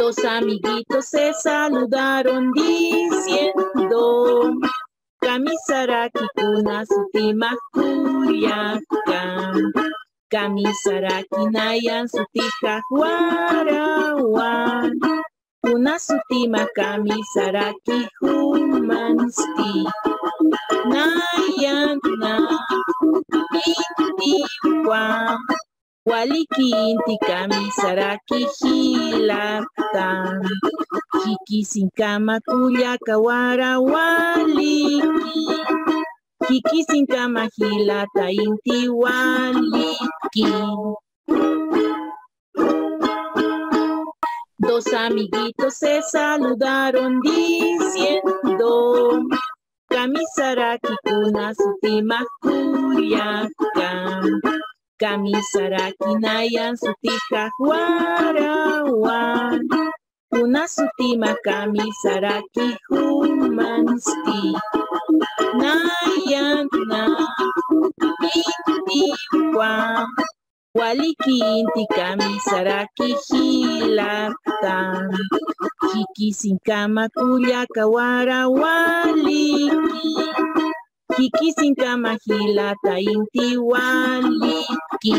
Dos amiguitos se saludaron diciendo: Kamisaraki kuna sutima Juliacan. Kamisaraki nayan sutija Huarawan. Kuna sutima Kamisaraki humansti. Nayan na intiwan. Waliki inti Kamisaraki hilatan. Hiki sin kama kuya kawara waliki. Hiki sin kama hilata inti waliki. Dos amiguitos se saludaron diciendo: Kamisaraki kuna sutima Juliacan. Kamisaraki nayan sutija Huarawan. Kuna sutima Kamisaraki humansti. Nayan na intiwan. Waliki inti Kamisaraki hilatan. Hiki sin kama kuya kawara waliki. Hiki sin kama hilata inti waliki.